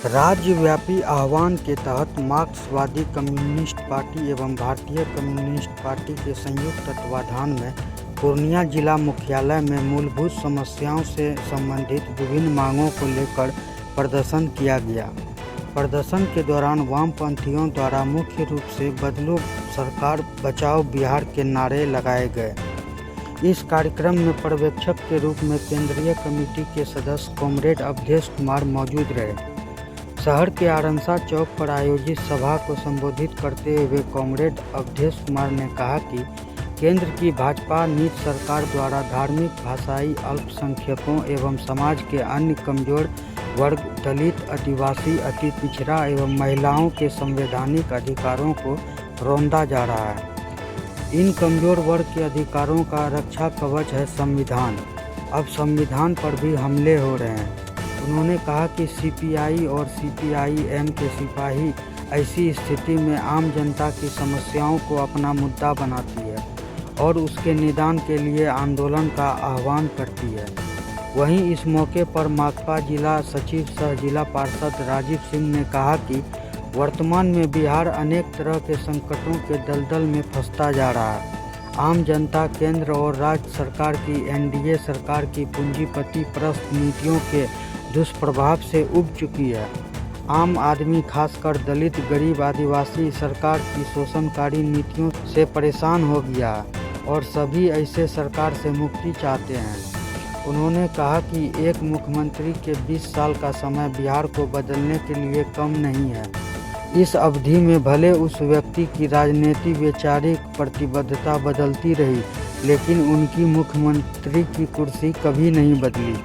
राज्यव्यापी आह्वान के तहत मार्क्सवादी कम्युनिस्ट पार्टी एवं भारतीय कम्युनिस्ट पार्टी के संयुक्त तत्वाधान में पूर्णिया जिला मुख्यालय में मूलभूत समस्याओं से संबंधित विभिन्न मांगों को लेकर प्रदर्शन किया गया। प्रदर्शन के दौरान वामपंथियों द्वारा मुख्य रूप से बदलो सरकार बचाओ बिहार के नारे लगाए गए। इस कार्यक्रम में पर्यवेक्षक के रूप में केंद्रीय कमेटी के सदस्य कॉमरेड अवधेश कुमार मौजूद रहे। शहर के आरंसा चौक पर आयोजित सभा को संबोधित करते हुए कॉमरेड अवधेश कुमार ने कहा कि केंद्र की भाजपा नीति सरकार द्वारा धार्मिक, भाषाई अल्पसंख्यकों एवं समाज के अन्य कमजोर वर्ग, दलित, आदिवासी, अति पिछड़ा एवं महिलाओं के संवैधानिक अधिकारों को रौंदा जा रहा है। इन कमजोर वर्ग के अधिकारों का रक्षा कवच है संविधान। अब संविधान पर भी हमले हो रहे हैं। उन्होंने कहा कि सीपीआई और सीपीआई-एम के सिपाही ऐसी स्थिति में आम जनता की समस्याओं को अपना मुद्दा बनाती है और उसके निदान के लिए आंदोलन का आह्वान करती है। वहीं इस मौके पर माकपा जिला सचिव सह जिला पार्षद राजीव सिंह ने कहा कि वर्तमान में बिहार अनेक तरह के संकटों के दलदल में फंसता जा रहा है। आम जनता केंद्र और राज्य सरकार की एनडीए सरकार की पूंजीपति परस्त नीतियों के दुष्प्रभाव से उब चुकी है। आम आदमी खासकर दलित, गरीब, आदिवासी सरकार की शोषणकारी नीतियों से परेशान हो गया और सभी ऐसे सरकार से मुक्ति चाहते हैं। उन्होंने कहा कि एक मुख्यमंत्री के 20 साल का समय बिहार को बदलने के लिए कम नहीं है। इस अवधि में भले उस व्यक्ति की राजनीतिक वैचारिक प्रतिबद्धता बदलती रही, लेकिन उनकी मुख्यमंत्री की कुर्सी कभी नहीं बदली।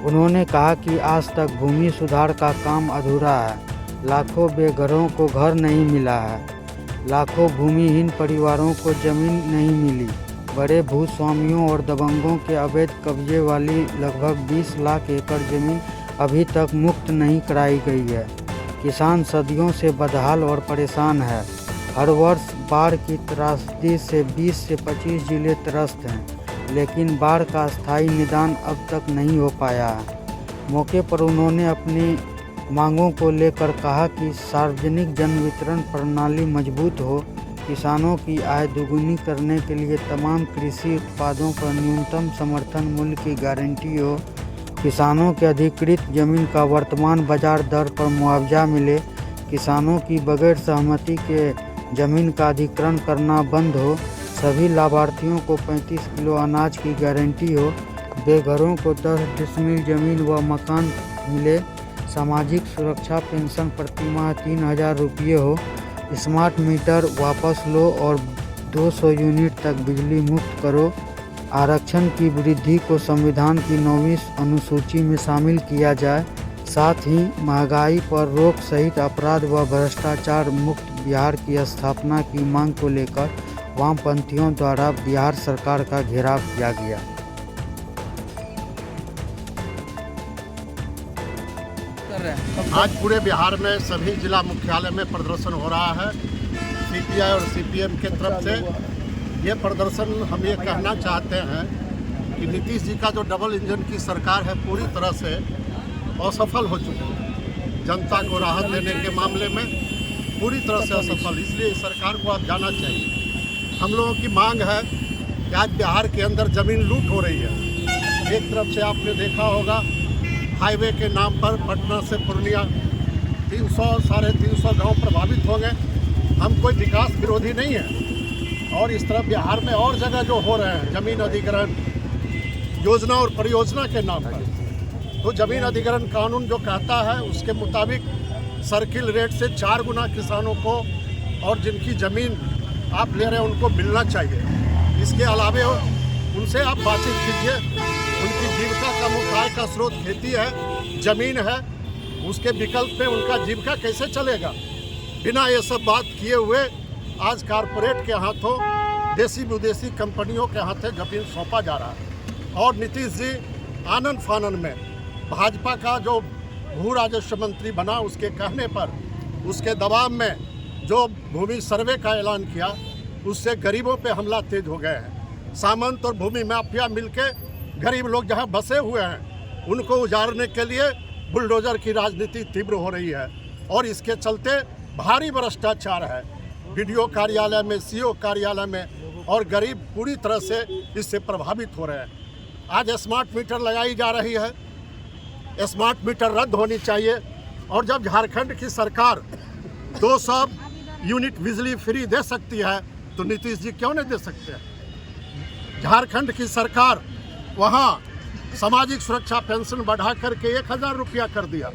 उन्होंने कहा कि आज तक भूमि सुधार का काम अधूरा है। लाखों बेघरों को घर नहीं मिला है। लाखों भूमिहीन परिवारों को जमीन नहीं मिली। बड़े भूस्वामियों और दबंगों के अवैध कब्जे वाली लगभग 20 लाख एकड़ जमीन अभी तक मुक्त नहीं कराई गई है। किसान सदियों से बदहाल और परेशान है। हर वर्ष बाढ़ की त्रासदी से 20 से 25 जिले त्रस्त हैं, लेकिन बाढ़ का स्थायी निदान अब तक नहीं हो पाया है। मौके पर उन्होंने अपनी मांगों को लेकर कहा कि सार्वजनिक जन वितरण प्रणाली मजबूत हो, किसानों की आय दोगुनी करने के लिए तमाम कृषि उत्पादों पर न्यूनतम समर्थन मूल्य की गारंटी हो, किसानों के अधिकृत जमीन का वर्तमान बाजार दर पर मुआवजा मिले, किसानों की बगैर सहमति के जमीन का अधिग्रहण करना बंद हो, सभी लाभार्थियों को 35 किलो अनाज की गारंटी हो, बेघरों को 10 डिसमिल जमीन व मकान मिले, सामाजिक सुरक्षा पेंशन प्रतिमाह 3000 रुपये हो, स्मार्ट मीटर वापस लो और 200 यूनिट तक बिजली मुक्त करो, आरक्षण की वृद्धि को संविधान की 9वीं अनुसूची में शामिल किया जाए, साथ ही महंगाई पर रोक सहित अपराध व भ्रष्टाचार मुक्त बिहार की स्थापना की मांग को लेकर वामपंथियों द्वारा बिहार सरकार का घेराव किया गया। आज पूरे बिहार में सभी जिला मुख्यालय में प्रदर्शन हो रहा है। सीपीआई और सीपीएम के तरफ से ये प्रदर्शन हम ये कहना चाहते हैं कि नीतीश जी का जो डबल इंजन की सरकार है पूरी तरह से असफल हो चुकी है। जनता को राहत देने के मामले में पूरी तरह से असफल, इसलिए इस सरकार को अब जाना चाहिए। हम लोगों की मांग है कि आज बिहार के अंदर ज़मीन लूट हो रही है। एक तरफ से आपने देखा होगा हाईवे के नाम पर पटना से पूर्णिया 300-350 गांव प्रभावित हो गए। हम कोई विकास विरोधी नहीं है, और इस तरफ बिहार में और जगह जो हो रहे हैं जमीन अधिग्रहण योजना और परियोजना के नाम पर, तो जमीन अधिग्रहण कानून जो कहता है उसके मुताबिक सर्किल रेट से 4 गुना किसानों को और जिनकी ज़मीन आप ले रहे हैं उनको मिलना चाहिए। इसके अलावे उनसे आप बातचीत कीजिए। उनकी जीविका का मुख्य आय का स्रोत खेती है, ज़मीन है, उसके विकल्प में उनका जीविका कैसे चलेगा? बिना ये सब बात किए हुए आज कारपोरेट के हाथों, देसी विदेशी कंपनियों के हाथों जमीन सौंपा जा रहा है। और नीतीश जी आनन फानन में भाजपा का जो भू राजस्व मंत्री बना उसके कहने पर, उसके दबाव में जो भूमि सर्वे का ऐलान किया, उससे गरीबों पे हमला तेज हो गए हैं। सामंत और भूमि माफिया मिलके गरीब लोग जहां बसे हुए हैं उनको उजाड़ने के लिए बुलडोजर की राजनीति तीव्र हो रही है और इसके चलते भारी भ्रष्टाचार है बीडीओ कार्यालय में, सीओ कार्यालय में, और गरीब पूरी तरह से इससे प्रभावित हो रहे हैं। आज स्मार्ट मीटर लगाई जा रही है, स्मार्ट मीटर रद्द होनी चाहिए। और जब झारखंड की सरकार 200 यूनिट बिजली फ्री दे सकती है तो नीतीश जी क्यों नहीं दे सकते हैं? झारखंड की सरकार वहाँ सामाजिक सुरक्षा पेंशन बढ़ा करके 1000 रुपया कर दिया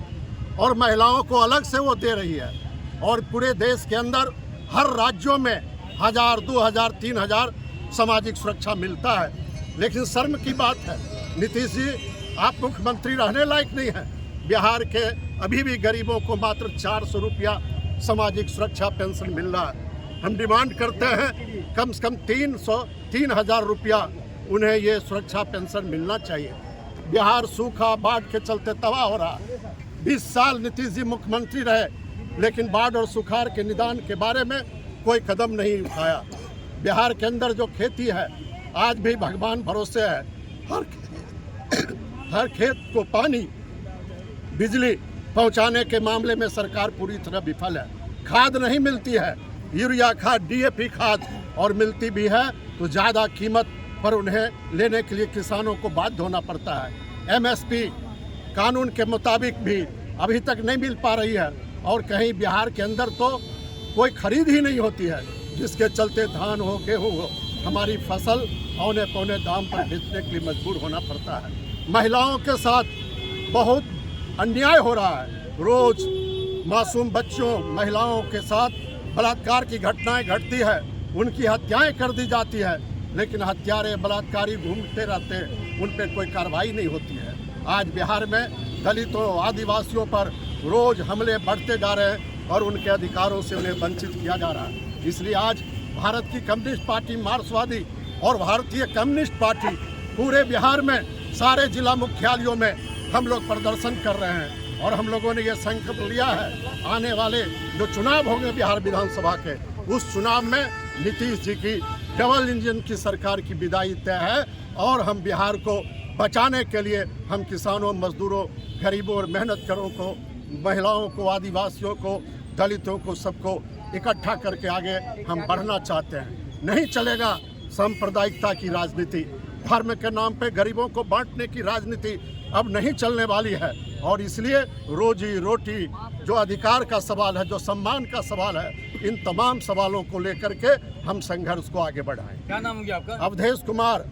और महिलाओं को अलग से वो दे रही है। और पूरे देश के अंदर हर राज्यों में 1000, 2000, 3000 सामाजिक सुरक्षा मिलता है। लेकिन शर्म की बात है, नीतीश जी आप मुख्यमंत्री रहने लायक नहीं हैं। बिहार के अभी भी गरीबों को मात्र 400 रुपया सामाजिक सुरक्षा पेंशन मिल रहा है। हम डिमांड करते हैं कम से कम 3000 रुपया उन्हें ये सुरक्षा पेंशन मिलना चाहिए। बिहार सूखा बाढ़ के चलते तबाह हो रहा है। 20 साल नीतीश जी मुख्यमंत्री रहे लेकिन बाढ़ और सुखाड़ के निदान के बारे में कोई कदम नहीं उठाया। बिहार के अंदर जो खेती है आज भी भगवान भरोसे है। हर खेत को पानी, बिजली पहुंचाने के मामले में सरकार पूरी तरह विफल है। खाद नहीं मिलती है, यूरिया खाद, डीएपी खाद, और मिलती भी है तो ज़्यादा कीमत पर उन्हें लेने के लिए किसानों को बाध्य होना पड़ता है। एमएसपी कानून के मुताबिक भी अभी तक नहीं मिल पा रही है और कहीं बिहार के अंदर तो कोई खरीद ही नहीं होती है, जिसके चलते धान हो, गेहूँ हो, हमारी फसल औने पौने दाम पर बेचने के लिए मजबूर होना पड़ता है। महिलाओं के साथ बहुत अन्याय हो रहा है। रोज मासूम बच्चों, महिलाओं के साथ बलात्कार की घटनाएं घटती है, उनकी हत्याएं कर दी जाती है, लेकिन हत्यारे बलात्कारी घूमते रहते हैं, उन पर कोई कार्रवाई नहीं होती है। आज बिहार में दलितों, आदिवासियों पर रोज हमले बढ़ते जा रहे हैं और उनके अधिकारों से उन्हें वंचित किया जा रहा है। इसलिए आज भारत की कम्युनिस्ट पार्टी, मार्क्सवादी और भारतीय कम्युनिस्ट पार्टी पूरे बिहार में सारे जिला मुख्यालयों में हम लोग प्रदर्शन कर रहे हैं और हम लोगों ने ये संकल्प लिया है आने वाले जो चुनाव होंगे बिहार विधानसभा के, उस चुनाव में नीतीश जी की डबल इंजन की सरकार की विदाई तय है। और हम बिहार को बचाने के लिए हम किसानों, मजदूरों, गरीबों और मेहनतकरों को, महिलाओं को, आदिवासियों को, दलितों को, सबको इकट्ठा करके आगे हम बढ़ना चाहते हैं। नहीं चलेगा सांप्रदायिकता की राजनीति, धर्म के नाम पे गरीबों को बांटने की राजनीति अब नहीं चलने वाली है। और इसलिए रोजी रोटी, जो अधिकार का सवाल है, जो सम्मान का सवाल है, इन तमाम सवालों को लेकर के हम संघर्ष को आगे बढ़ाएं। क्या नाम है आपका? अवधेश कुमार,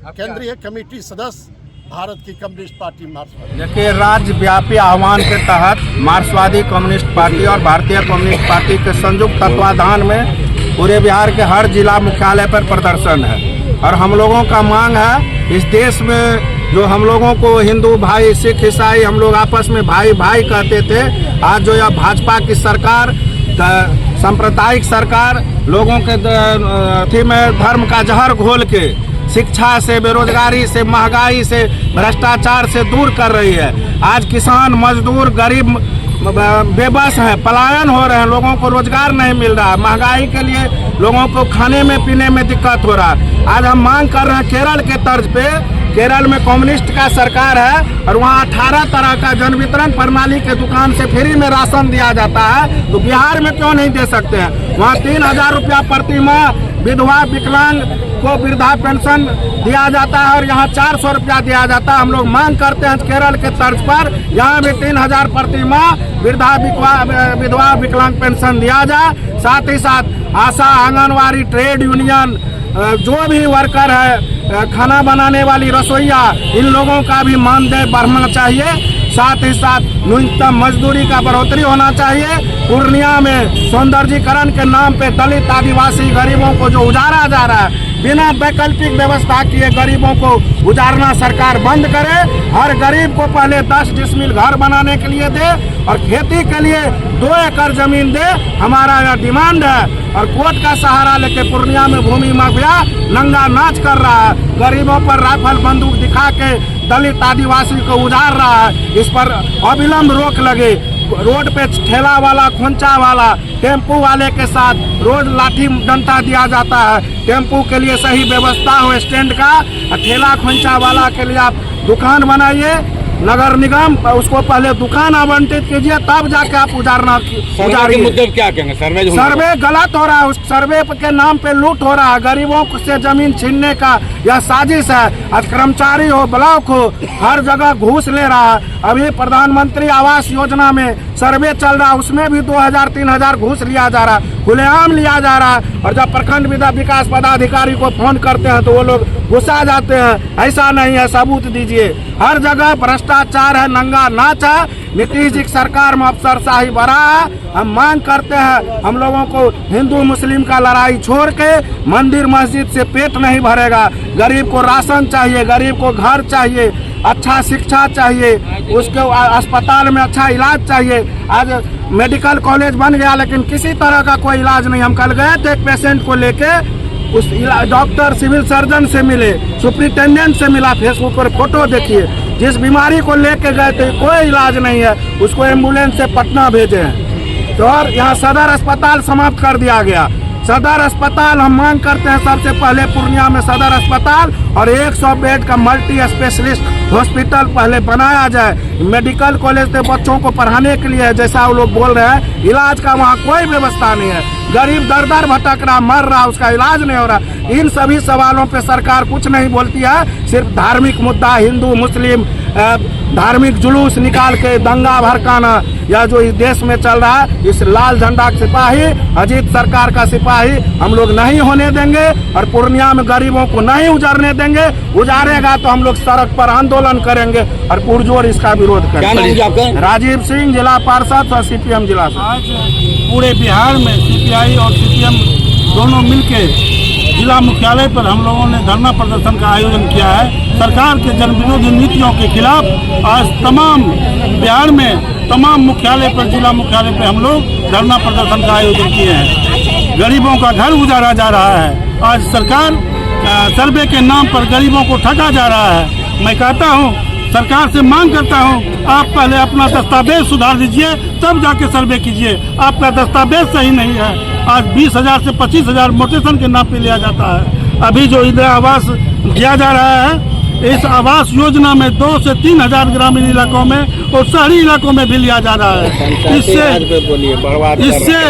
केंद्रीय कमेटी सदस्य, भारत की कम्युनिस्ट पार्टी मार्क्सवादी। देखिए, राज्यव्यापी आह्वान के तहत मार्क्सवादी कम्युनिस्ट पार्टी और भारतीय कम्युनिस्ट पार्टी के संयुक्त तत्वाधान में पूरे बिहार के हर जिला मुख्यालय पर प्रदर्शन है। और हम लोगों का मांग है, इस देश में जो हम लोगों को हिंदू भाई, सिख, ईसाई, हम लोग आपस में भाई भाई कहते थे, आज जो यह भाजपा की सरकार, सांप्रदायिक सरकार लोगों के अथी में धर्म का जहर घोल के शिक्षा से, बेरोजगारी से, महंगाई से, भ्रष्टाचार से दूर कर रही है। आज किसान, मजदूर, गरीब बेबस हैं, पलायन हो रहे हैं, लोगों को रोजगार नहीं मिल रहा है, महंगाई के लिए लोगों को खाने में पीने में दिक्कत हो रहा है। आज हम मांग कर रहे हैं केरल के तर्ज पे, केरल में कम्युनिस्ट का सरकार है और वहाँ 18 तरह का जन वितरण प्रणाली के दुकान से फ्री में राशन दिया जाता है, तो बिहार में क्यों नहीं दे सकते हैं? वहाँ 3000 रुपया प्रति माह विधवा, विकलांग को वृद्धा पेंशन दिया जाता है और यहाँ 400 रुपया दिया जाता है। हम लोग मांग करते हैं केरल के तर्ज पर यहाँ भी 3000 प्रति माह वृद्धा, विधवा, विकलांग पेंशन दिया जाए। साथ ही साथ आशा, आंगनवाड़ी, ट्रेड यूनियन, जो भी वर्कर है, खाना बनाने वाली रसोइया, इन लोगों का भी मानदेय बढ़ना चाहिए। साथ ही साथ न्यूनतम मजदूरी का बढ़ोतरी होना चाहिए। पूर्णिया में सौंदर्यीकरण के नाम पे दलित, आदिवासी, गरीबों को जो उजाड़ा जा रहा है, बिना वैकल्पिक व्यवस्था किए गरीबों को उजाड़ना सरकार बंद करे। हर गरीब को पहले 10 डिसमिल घर बनाने के लिए दे और खेती के लिए 2 एकड़ जमीन दे, हमारा यह डिमांड है। और कोर्ट का सहारा लेके पूर्णिया में भूमि माफिया नंगा नाच कर रहा है, गरीबों पर राइफल बंदूक दिखा के दलित, आदिवासी को उजाड़ रहा है। इस पर अविलंब रोक लगे। रोड पे ठेला वाला, खोंचा वाला, टेम्पू वाले के साथ रोज लाठी डंडा दिया जाता है। टेम्पू के लिए सही व्यवस्था हो स्टैंड का, ठेला खोंचा वाला के लिए आप दुकान बनाइए, नगर निगम उसको पहले दुकान आवंटित कीजिए, तब जाके आप उजाड़िए। मुद्दे क्या कहेंगे? सर्वे गलत हो रहा है, उस सर्वे के नाम पे लूट हो रहा है, गरीबों से जमीन छीनने का यह साजिश है। आज कर्मचारी हो, ब्लॉक हो, हर जगह घूस ले रहा है। अभी प्रधानमंत्री आवास योजना में सर्वे चल रहा है, उसमें भी 2000-3000 घूस लिया जा रहा है, खुलेआम लिया जा रहा है। और जब प्रखंड विकास पदाधिकारी को फोन करते हैं तो वो लोग गुस्सा जाते हैं। ऐसा नहीं है, सबूत दीजिए। हर जगह भ्रष्टाचार है, नंगा नाच है। नीतीश जी की सरकार में अफसरशाही बढ़ा है। हम मांग करते हैं, हम लोगों को हिंदू मुस्लिम का लड़ाई छोड़ के मंदिर मस्जिद से पेट नहीं भरेगा। गरीब को राशन चाहिए, गरीब को घर चाहिए, अच्छा शिक्षा चाहिए, उसके अस्पताल में अच्छा इलाज चाहिए। आज मेडिकल कॉलेज बन गया लेकिन किसी तरह का कोई इलाज नहीं। हम कल गए थे एक पेशेंट को लेके, उस डॉक्टर सिविल सर्जन से मिले, सुपरिटेंडेंट से मिला, फेसबुक पर फोटो देखिए। जिस बीमारी को लेके गए थे कोई इलाज नहीं है, उसको एम्बुलेंस से पटना भेजे हैं। तो और यहाँ सदर अस्पताल समाप्त कर दिया गया। सदर अस्पताल हम मांग करते हैं सबसे पहले पूर्णिया में सदर अस्पताल और 100 बेड का मल्टी स्पेशलिस्ट हॉस्पिटल पहले बनाया जाए। मेडिकल कॉलेज तो बच्चों को पढ़ाने के लिए है, जैसा वो लोग बोल रहे हैं, इलाज का वहाँ कोई व्यवस्था नहीं है। गरीब दर दर भटक रहा, मर रहा, उसका इलाज नहीं हो रहा। इन सभी सवालों पे सरकार कुछ नहीं बोलती है। सिर्फ धार्मिक मुद्दा, हिंदू मुस्लिम धार्मिक जुलूस निकाल के दंगा भड़काना, या जो इस देश में चल रहा है, इस लाल झंडा के सिपाही, अजीत सरकार का सिपाही हम लोग नहीं होने देंगे। और पूर्णिया में गरीबों को नहीं उजाड़ने देंगे। उजाड़ेगा तो हम लोग सड़क पर आंदोलन करेंगे और पुरजोर इसका विरोध करेंगे। राजीव सिंह, जिला पार्षद और CPM जिला। आज पूरे बिहार में CPI और CPM दोनों मिलके जिला मुख्यालय पर हम लोगों ने धरना प्रदर्शन का आयोजन किया है। सरकार के जनविरोधी नीतियों के खिलाफ आज तमाम बिहार में तमाम मुख्यालय पर, जिला मुख्यालय पर हम लोग धरना प्रदर्शन का आयोजन किए हैं। गरीबों का घर उजाड़ा जा रहा है। आज सरकार सर्वे के नाम पर गरीबों को ठगा जा रहा है। मैं कहता हूँ, सरकार से मांग करता हूँ, आप पहले अपना दस्तावेज सुधार दीजिए, तब जाके सर्वे कीजिए। आपका दस्तावेज सही नहीं है। आज 20,000 से 25,000 मोटेशन के नाम पे लिया जाता है। अभी जो इंदिरा आवास दिया जा रहा है, इस आवास योजना में 2 से 3,000 ग्रामीण इलाकों में और शहरी इलाकों में भी लिया जा रहा है। इससे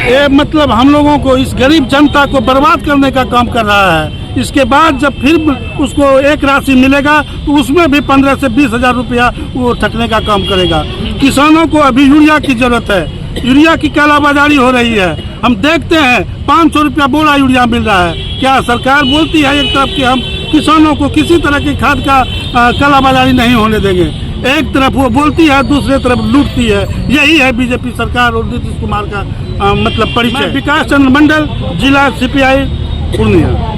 ये मतलब हम लोगों को, इस गरीब जनता को बर्बाद करने का काम कर रहा है। इसके बाद जब फिर उसको एक राशि मिलेगा तो उसमें भी 15 से 20,000 रुपया वो ठगने का काम करेगा। किसानों को अभी यूरिया की जरूरत है, यूरिया की कालाबाजारी हो रही है। हम देखते हैं 500 रुपया बोरा यूरिया मिल रहा है। क्या सरकार बोलती है एक तरफ कि हम किसानों को किसी तरह की खाद का कालाबाजारी नहीं होने देंगे, एक तरफ वो बोलती है, दूसरे तरफ लूटती है। यही है बीजेपी सरकार और नीतीश कुमार का मतलब परिचय। विकास चंद्र मंडल, जिला CPI पूर्णिया।